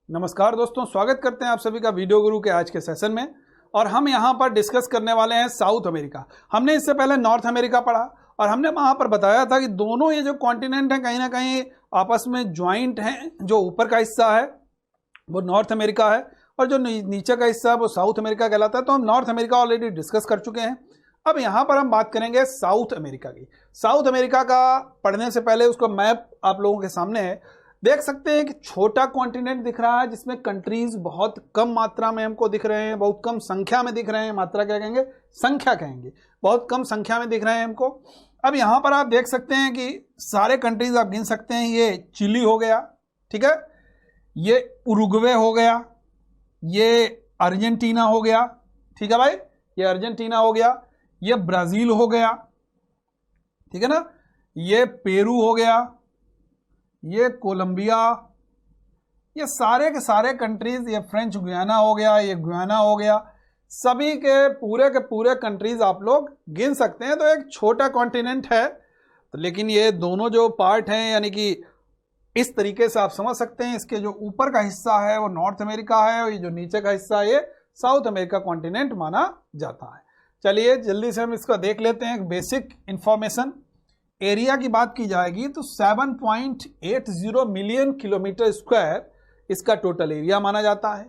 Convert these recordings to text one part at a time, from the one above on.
नमस्कार दोस्तों, स्वागत करते हैं आप सभी का वीडियो गुरु के आज के सेशन में। और हम यहाँ पर डिस्कस करने वाले हैं साउथ अमेरिका। हमने इससे पहले नॉर्थ अमेरिका पढ़ा और हमने वहाँ पर बताया था कि दोनों ये जो कॉन्टिनेंट हैं कहीं ना कहीं आपस में ज्वाइंट हैं। जो ऊपर का हिस्सा है वो नॉर्थ अमेरिका है और जो नीचे का हिस्सा है वो साउथ अमेरिका कहलाता है। तो हम नॉर्थ अमेरिका ऑलरेडी डिस्कस कर चुके हैं। अब यहाँ पर हम बात करेंगे साउथ अमेरिका की। साउथ अमेरिका का पढ़ने से पहले उसका मैप आप लोगों के सामने है। देख सकते हैं कि छोटा कॉन्टिनेंट दिख रहा है जिसमें कंट्रीज बहुत कम मात्रा में हमको दिख रहे हैं, बहुत कम संख्या में दिख रहे हैं। मात्रा क्या कहेंगे? संख्या कहेंगे। बहुत कम संख्या में दिख रहे हैं हमको। अब यहाँ पर आप देख सकते हैं कि सारे कंट्रीज आप गिन सकते हैं। ये चिली हो गया, ठीक है, ये उरुग्वे हो गया, ये अर्जेंटीना हो गया, ठीक है भाई, ये अर्जेंटीना हो गया, ये ब्राजील हो गया, ठीक है ना, ये पेरू हो गया, ये कोलंबिया, ये सारे के सारे कंट्रीज, ये फ्रेंच गुयाना हो गया, ये गुयाना हो गया, सभी के पूरे कंट्रीज आप लोग गिन सकते हैं। तो एक छोटा कॉन्टिनेंट है तो, लेकिन ये दोनों जो पार्ट हैं यानी कि इस तरीके से आप समझ सकते हैं। इसके जो ऊपर का हिस्सा है वो नॉर्थ अमेरिका है और ये जो नीचे का हिस्सा है ये साउथ अमेरिका कॉन्टिनेंट माना जाता है। चलिए जल्दी से हम इसका देख लेते हैं बेसिक इंफॉर्मेशन। एरिया की बात की जाएगी तो 7.80 मिलियन किलोमीटर स्क्वायर इसका टोटल एरिया माना जाता है।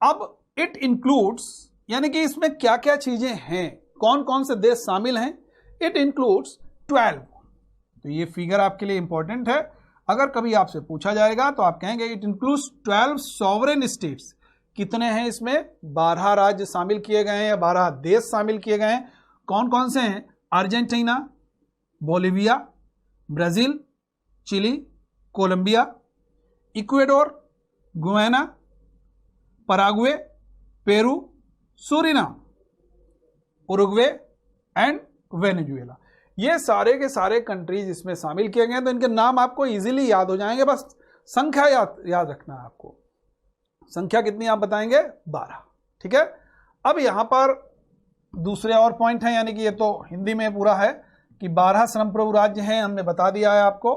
अब इट इंक्लूड्स यानी कि इसमें क्या क्या चीजें हैं, कौन कौन से देश शामिल हैं। It includes 12। तो ये फिगर आपके लिए इंपॉर्टेंट है। अगर कभी आपसे पूछा जाएगा तो आप कहेंगे इट इंक्लूड्स 12 सॉवरेन स्टेट्स। कितने हैं इसमें? 12 राज्य शामिल किए गए हैं या 12 देश शामिल किए गए हैं। कौन कौन से हैं? Argentina, Bolivia, Brazil, Chile, Colombia, Ecuador, Guyana, Paraguay, Peru, Suriname, Uruguay and Venezuela. ये सारे के सारे कंट्रीज इसमें शामिल किए गए हैं। तो इनके नाम आपको इजीली याद हो जाएंगे, बस संख्या याद रखना है आपको। संख्या कितनी आप बताएंगे? 12, ठीक है। अब यहां पर दूसरे और पॉइंट हैं, यानी कि ये तो हिंदी में पूरा है कि 12 संप्रभु राज्य हैं, हमने बता दिया है आपको।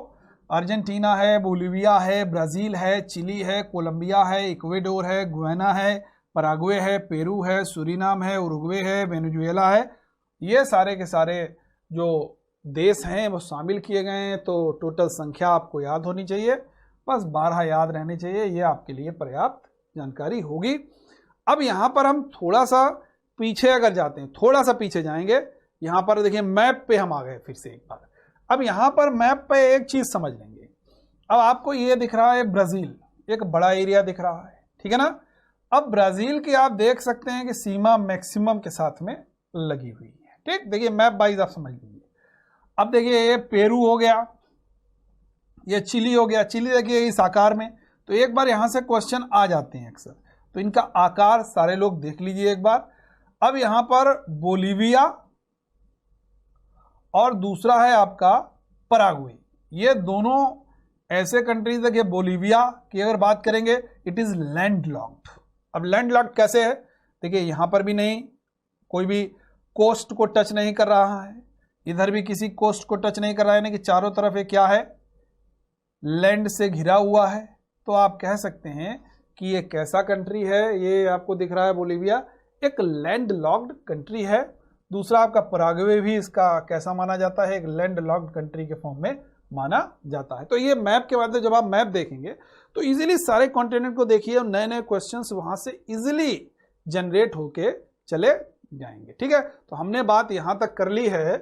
अर्जेंटीना है, बोलिविया है, ब्राजील है, चिली है, कोलंबिया है, इक्वेडोर है, गुयाना है, पराग्वे है, पेरू है, सूरिनाम है, उरुग्वे है, वेनेजुएला है। ये सारे के सारे जो देश हैं वो शामिल किए गए हैं। तो टोटल संख्या आपको याद होनी चाहिए, बस 12 याद रहने चाहिए। ये आपके लिए पर्याप्त जानकारी होगी। अब यहाँ पर हम थोड़ा सा पीछे अगर जाते हैं, थोड़ा सा पीछे जाएंगे, यहाँ पर देखिए मैप पे हम आ गए फिर से एक बार। अब यहाँ पर मैप पे एक चीज समझ लेंगे। अब आपको ये दिख रहा है ब्राजील, एक बड़ा एरिया दिख रहा है, ठीक है ना। अब ब्राजील की आप देख सकते हैं कि सीमा मैक्सिमम के साथ में लगी हुई है, ठीक। देखिए मैप वाइज आप समझ लीजिए। अब देखिए ये पेरू हो गया, ये चिली हो गया। चिली देखिए इस आकार में। तो एक बार यहां से क्वेश्चन आ जाते हैं अक्सर, तो इनका आकार सारे लोग देख लीजिए एक बार। अब यहां पर बोलिविया और दूसरा है आपका पराग्वे। ये दोनों ऐसे कंट्रीज है कि बोलिविया की अगर बात करेंगे इट इज लैंडलॉक्ड। अब लैंडलॉक्ड कैसे है? देखिए यहां पर भी नहीं, कोई भी कोस्ट को टच नहीं कर रहा है, इधर भी किसी कोस्ट को टच नहीं कर रहा है, यानी कि चारों तरफ ये क्या है? लैंड से घिरा हुआ है। तो आप कह सकते हैं कि ये कैसा कंट्री है? ये आपको दिख रहा है बोलिविया, एक लैंड लॉक्ड कंट्री है। दूसरा आपका पराग्वे भी इसका कैसा माना जाता है? एक लैंड लॉक्ड कंट्री के फॉर्म में माना जाता है। तो ये मैप के बाद जब आप मैप देखेंगे तो इजीली सारे कॉन्टिनेंट को देखिए और नए नए क्वेश्चंस वहां से इजीली जनरेट होके चले जाएंगे, ठीक है। तो हमने बात यहां तक कर ली है।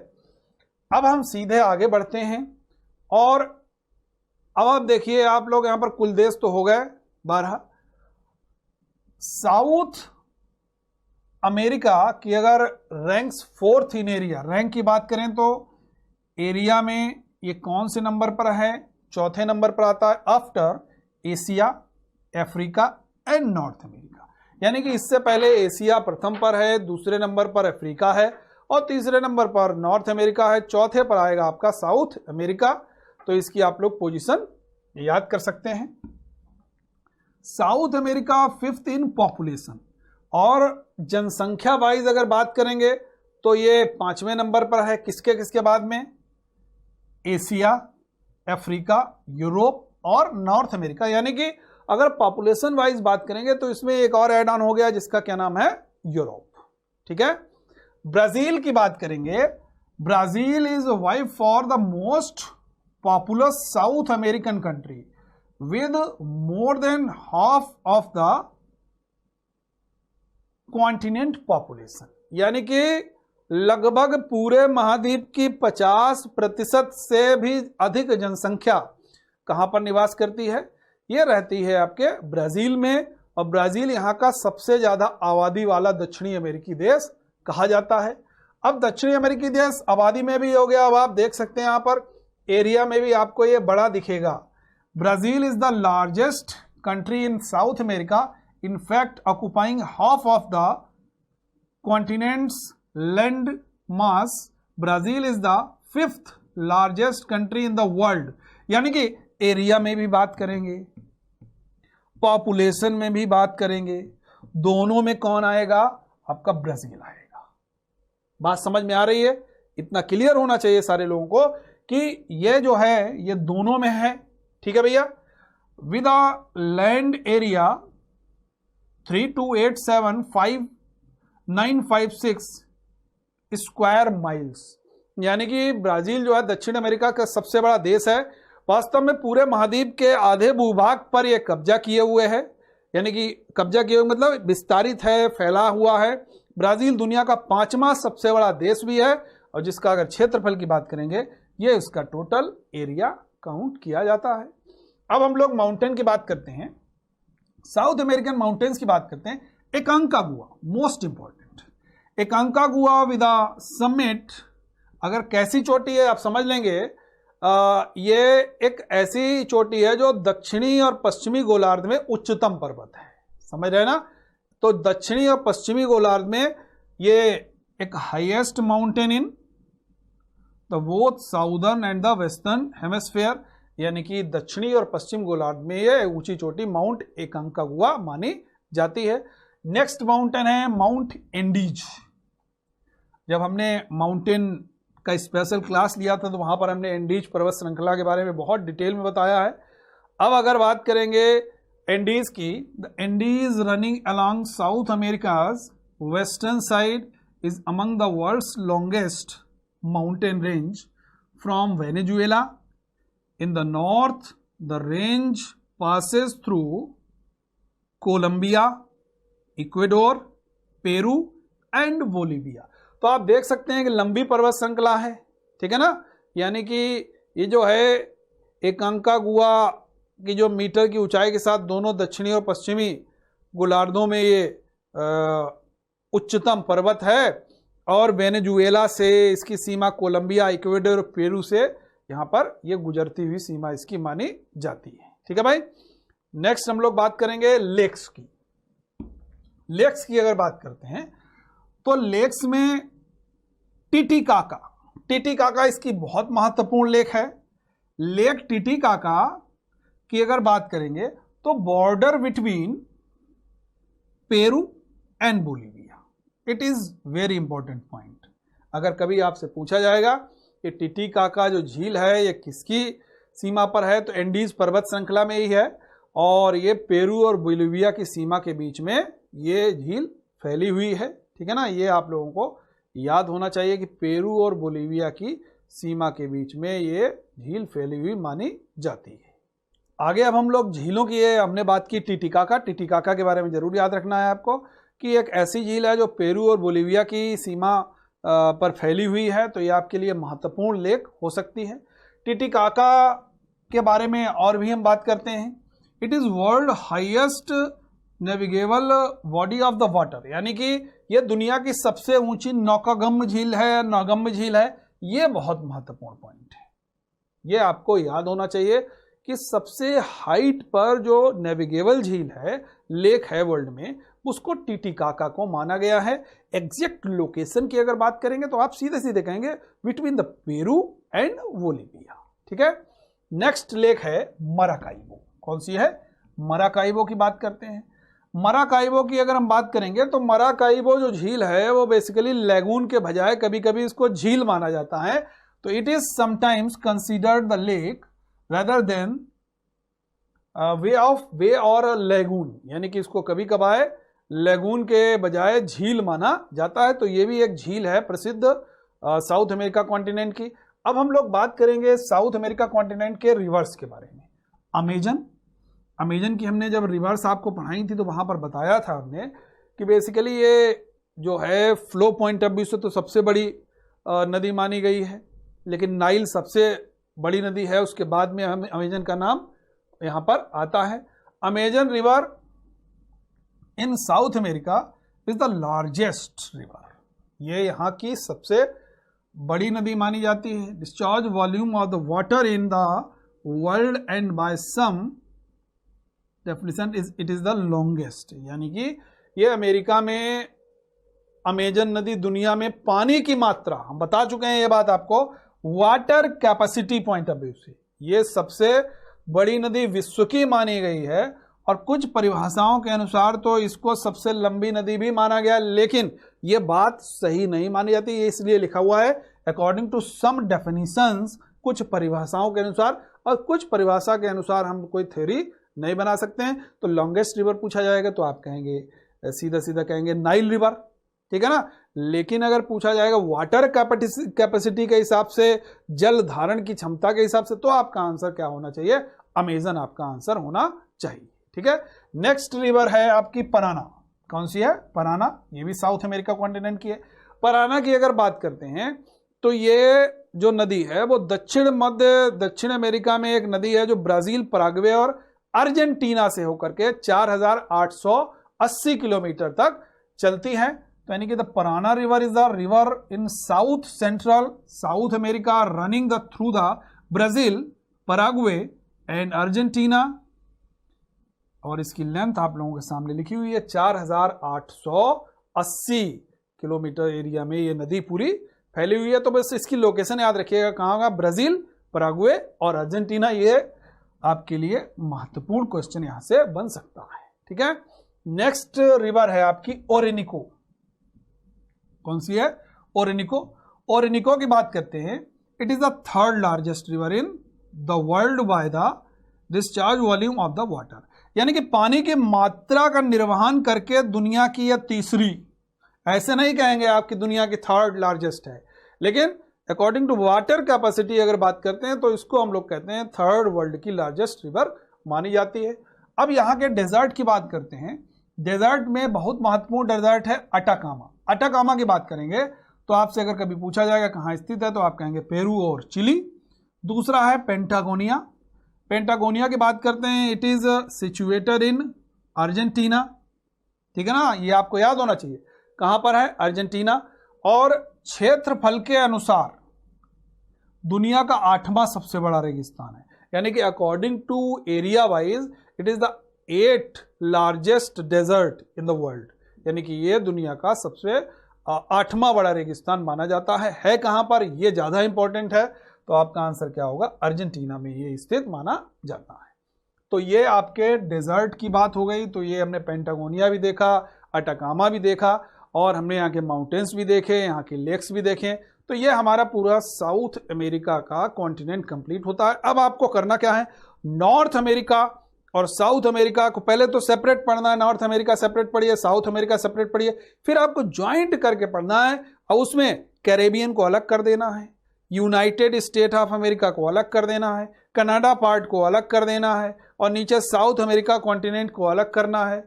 अब हम सीधे आगे बढ़ते हैं और अब आप देखिए, आप लोग यहां पर कुल देश तो हो गए 12। साउथ अमेरिका की अगर रैंक्स 4th इन एरिया, रैंक की बात करें तो एरिया में ये कौन से नंबर पर है? 4थे नंबर पर आता है after Asia, Africa and north America. यानी कि इससे पहले एशिया प्रथम पर है, दूसरे नंबर पर अफ्रीका है और तीसरे नंबर पर नॉर्थ अमेरिका है, चौथे पर आएगा आपका साउथ अमेरिका। तो इसकी आप लोग पोजीशन याद कर सकते हैं। South America 5th in population और जनसंख्या वाइज अगर बात करेंगे तो ये 5वें नंबर पर है। किसके किसके बाद में? एशिया, अफ्रीका, यूरोप और नॉर्थ अमेरिका। यानी कि अगर पॉपुलेशन वाइज बात करेंगे तो इसमें एक और एड ऑन हो गया जिसका क्या नाम है, यूरोप। ठीक है। ब्राजील की बात करेंगे, Brazil is wife for the most populous south American country with more than half of the continent population, यानी कि लगभग पूरे महाद्वीप की 50% से भी अधिक जनसंख्या कहां पर निवास करती है, यह रहती है आपके ब्राजील में। और ब्राजील यहां का सबसे ज्यादा आबादी वाला दक्षिणी अमेरिकी देश कहा जाता है। अब दक्षिणी अमेरिकी देश आबादी में भी हो गया, अब आप देख सकते हैं यहां पर एरिया में भी आपको ये बड़ा दिखेगा। Brazil is the largest country in South America, in fact occupying half of the continent's land mass. Brazil is the 5th largest country in the world, यानी कि एरिया में भी बात करेंगे, पॉपुलेशन में भी बात करेंगे, दोनों में कौन आएगा, आपका ब्राजील आएगा। बात समझ में आ रही है? इतना क्लियर होना चाहिए सारे लोगों को कि ये जो है ये दोनों में है। ठीक है भैया। With a land area 32875,956 square miles, यानी कि ब्राजील जो है दक्षिण अमेरिका का सबसे बड़ा देश है। वास्तव में पूरे महाद्वीप के आधे भूभाग पर यह कब्जा किए हुए है, यानी कि कब्जा किए हुए मतलब विस्तारित है, फैला हुआ है। ब्राजील दुनिया का 5वां सबसे बड़ा देश भी है, और जिसका अगर क्षेत्रफल की बात करेंगे ये उसका टोटल एरिया काउंट किया जाता है। अब हम लोग माउंटेन की बात करते हैं, साउथ अमेरिकन माउंटेन्स की बात करते हैं। एकांकागुआ most important, एकांकागुआ with a summit, अगर कैसी चोटी है आप समझ लेंगे, ये एक ऐसी चोटी है जो दक्षिणी और पश्चिमी गोलार्ध में उच्चतम पर्वत है, समझ रहे ना। तो दक्षिणी और पश्चिमी गोलार्ध में ये एक highest mountain in the both southern and the western hemisphere, यानी कि दक्षिणी और पश्चिम गोलार्ध में ये ऊंची चोटी माउंट एकांकागुआ मानी जाती है। नेक्स्ट माउंटेन है माउंट एंडीज। जब हमने माउंटेन का स्पेशल क्लास लिया था तो वहां पर हमने एंडीज पर्वत श्रृंखला के बारे में बहुत डिटेल में बताया है। अब अगर बात करेंगे एंडीज की, the Andes running along South America's western side is among the world's longest mountain range from Venezuela. In the north, the range passes through Colombia, Ecuador, Peru and Bolivia। तो आप देख सकते हैं कि लंबी पर्वत श्रृंखला है, ठीक है ना। यानी कि ये जो है एकांकागुआ की जो मीटर की ऊंचाई के साथ दोनों दक्षिणी और पश्चिमी गोलार्धों में ये उच्चतम पर्वत है, और वेनेजुएला से इसकी सीमा कोलंबिया, इक्वेडर, पेरू से यहां पर ये गुजरती हुई सीमा इसकी मानी जाती है। ठीक है भाई। नेक्स्ट हम लोग बात करेंगे लेक्स की। लेक्स की अगर बात करते हैं तो लेक्स में टिटिकाका, टिटिकाका इसकी बहुत महत्वपूर्ण लेक है। लेक टिटिकाका की अगर बात करेंगे तो border between Peru and Bolivia, it is very important point. अगर कभी आपसे पूछा जाएगा कि टिटिकाका जो झील है ये किसकी सीमा पर है, तो एंडीज पर्वत श्रृंखला में ही है, और ये पेरू और बोलिविया की सीमा के बीच में ये झील फैली हुई है। ठीक है ना, ये आप लोगों को याद होना चाहिए कि पेरू और बोलिविया की सीमा के बीच में ये झील फैली हुई मानी जाती है। आगे अब हम लोग झीलों की, हमने बात की टिटिकाका, टिटिकाका के बारे में जरूर याद रखना है आपको कि एक ऐसी झील है जो पेरू और बोलिविया की सीमा पर फैली हुई है, तो ये आपके लिए महत्वपूर्ण लेक हो सकती है। टिटिकाका के बारे में और भी हम बात करते हैं। It is world highest navigable body of the water, यानी कि ये दुनिया की सबसे ऊंची नौकागम्य झील है, नौगम्य झील है। ये बहुत महत्वपूर्ण पॉइंट है, ये आपको याद होना चाहिए कि सबसे हाइट पर जो नेविगेबल झील है, लेक है वर्ल्ड में, उसको टिटिकाका को माना गया है। एग्जैक्ट लोकेशन की अगर बात करेंगे तो आप सीधे सीधे कहेंगे between the Peru and Bolivia. ठीक है। नेक्स्ट लेक है मराकाइबो। कौन सी है? मराकाइबो की बात करते हैं। मराकाइबो की अगर हम बात करेंगे तो मराकाइबो जो झील है वो बेसिकली लैगून के बजाय कभी कभी इसको झील माना जाता है, तो it is sometimes considered the lake rather than वे और लेगून, यानी कि इसको कभी कभार लेगून के बजाय झील माना जाता है। तो ये भी एक झील है प्रसिद्ध साउथ अमेरिका कॉन्टिनेंट की। अब हम लोग बात करेंगे साउथ अमेरिका कॉन्टिनेंट के रिवर्स के बारे में। अमेजन की हमने जब रिवर्स आपको पढ़ाई थी तो वहां पर बताया था हमने कि बेसिकली ये जो है फ्लो पॉइंट ऑफ व्यू से तो सबसे बड़ी नदी मानी गई है, लेकिन नाइल सबसे बड़ी नदी है, उसके बाद में हम अमेजन का नाम यहां पर आता है। Amazon river in South America is the largest river, ये यहाँ की सबसे बड़ी नदी मानी जाती है। Discharge volume of the water in the world and by some definition it is the longest, यानी कि ये अमेरिका में अमेजन नदी दुनिया में पानी की मात्रा, हम बता चुके हैं ये बात आपको, water capacity point of view से ये सबसे बड़ी नदी विश्व की मानी गई है। और कुछ परिभाषाओं के अनुसार तो इसको सबसे लंबी नदी भी माना गया, लेकिन ये बात सही नहीं मानी जाती। ये इसलिए लिखा हुआ है अकॉर्डिंग टू सम डेफिनेशंस, कुछ परिभाषाओं के अनुसार, और कुछ परिभाषा के अनुसार हम कोई थ्योरी नहीं बना सकते हैं। तो लॉन्गेस्ट रिवर पूछा जाएगा तो आप कहेंगे, सीधा सीधा कहेंगे नाइल रिवर, ठीक है ना। लेकिन अगर पूछा जाएगा वाटर कैपेसिटी के हिसाब से, जल धारण की क्षमता के हिसाब से, तो आपका आंसर क्या होना चाहिए, अमेजन आपका आंसर होना चाहिए, ठीक है। नेक्स्ट रिवर है आपकी पराना। कौन सी है, पराना, ये भी साउथ अमेरिका कॉन्टिनेंट की है। पराना की अगर बात करते हैं तो ये जो नदी है वो दक्षिण अमेरिका में एक नदी है जो ब्राजील, पराग्वे और अर्जेंटीना से होकर के 4880 किलोमीटर तक चलती है। तो यानी कि the Parana river is the river in south central south America running the through the Brazil, Paraguay and Argentina, और इसकी लेंथ आप लोगों के सामने लिखी हुई है 4880 किलोमीटर एरिया में ये नदी पूरी फैली हुई है। तो बस इसकी लोकेशन याद रखिएगा, कहाँ होगा, ब्राजील, पराग्वे और अर्जेंटीना। ये आपके लिए महत्वपूर्ण क्वेश्चन यहां से बन सकता है, ठीक है। नेक्स्ट रिवर है आपकी ओरेनिको। कौन सी है, ओरेनिको। ओरेनिको की बात करते हैं, it is the third largest river in the world by the discharge volume of the water, यानी कि पानी की मात्रा का निर्वहन करके दुनिया की यह तीसरी, ऐसे नहीं कहेंगे आपकी दुनिया की थर्ड लार्जेस्ट है, लेकिन अकॉर्डिंग टू वाटर कैपेसिटी अगर बात करते हैं तो इसको हम लोग कहते हैं थर्ड वर्ल्ड की लार्जेस्ट रिवर मानी जाती है। अब यहाँ के डेजर्ट की बात करते हैं। डेजर्ट में बहुत महत्वपूर्ण डेजर्ट है अटाकामा। अटाकामा की बात करेंगे तो आपसे अगर कभी पूछा जाएगा कहाँ स्थित है तो आप कहेंगे पेरू और चिली। दूसरा है पेंटागोनिया। पेंटागोनिया की बात करते हैं, it is situated in Argentina, ठीक है ना, ये आपको याद होना चाहिए कहां पर है, अर्जेंटीना। और क्षेत्रफल के अनुसार दुनिया का 8वां सबसे बड़ा रेगिस्तान है, यानी कि according to area wise it is the 8th largest desert in the world, यानी कि ये दुनिया का सबसे 8वां बड़ा रेगिस्तान माना जाता है कहां पर, ये ज्यादा इंपॉर्टेंट है। तो आपका आंसर क्या होगा, अर्जेंटीना में ये स्थित माना जाता है। तो ये आपके डेजर्ट की बात हो गई। तो ये हमने पेंटागोनिया भी देखा, अटाकामा भी देखा, और हमने यहाँ के माउंटेन्स भी देखे, यहाँ के लेक्स भी देखे। तो ये हमारा पूरा साउथ अमेरिका का कॉन्टिनेंट कंप्लीट होता है। अब आपको करना क्या है, नॉर्थ अमेरिका और साउथ अमेरिका को पहले तो सेपरेट पढ़ना है। नॉर्थ अमेरिका सेपरेट पढ़िए, साउथ अमेरिका सेपरेट पढ़िए, फिर आपको ज्वाइंट करके पढ़ना है और उसमें कैरेबियन को अलग कर देना है, यूनाइटेड स्टेट ऑफ अमेरिका को अलग कर देना है, कनाडा पार्ट को अलग कर देना है, और नीचे साउथ अमेरिका कॉन्टिनेंट को अलग करना है।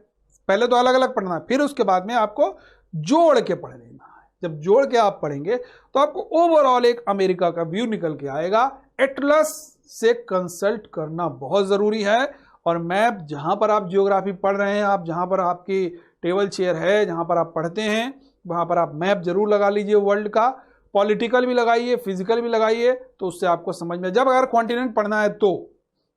पहले तो अलग अलग पढ़ना है, फिर उसके बाद में आपको जोड़ के पढ़ लेना है। जब जोड़ के आप पढ़ेंगे तो आपको ओवरऑल एक अमेरिका का व्यू निकल के आएगा। एटलस से कंसल्ट करना बहुत जरूरी है, और मैप जहां पर आप जियोग्राफी पढ़ रहे हैं, आप जहां पर आपकी टेबल चेयर है, जहां पर आप पढ़ते हैं, वहां पर आप मैप जरूर लगा लीजिए वर्ल्ड का। पॉलिटिकल भी लगाइए, फिजिकल भी लगाइए, तो उससे आपको समझ में, जब अगर कॉन्टिनेंट पढ़ना है तो,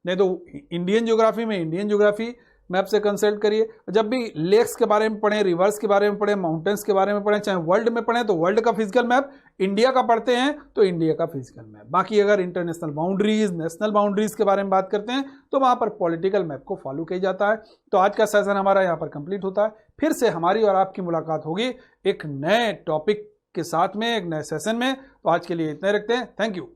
नहीं तो इंडियन ज्योग्राफी में इंडियन ज्योग्राफी मैप से कंसल्ट करिए। जब भी लेक्स के बारे में पढ़ें, रिवर्स के बारे में पढ़ें, माउंटेन्स के बारे में पढ़ें, चाहे वर्ल्ड में पढ़ें तो वर्ल्ड का फिजिकल मैप, इंडिया का पढ़ते हैं तो इंडिया का फिजिकल मैप। बाकी अगर इंटरनेशनल बाउंड्रीज, नेशनल बाउंड्रीज के बारे में बात करते हैं तो वहां पर पॉलिटिकल मैप को फॉलो किया जाता है। तो आज का सेशन हमारा यहाँ पर कंप्लीट होता है। फिर से हमारी और आपकी मुलाकात होगी एक नए टॉपिक के साथ में, एक नए सेशन में। तो आज के लिए इतने रखते हैं। Thank you.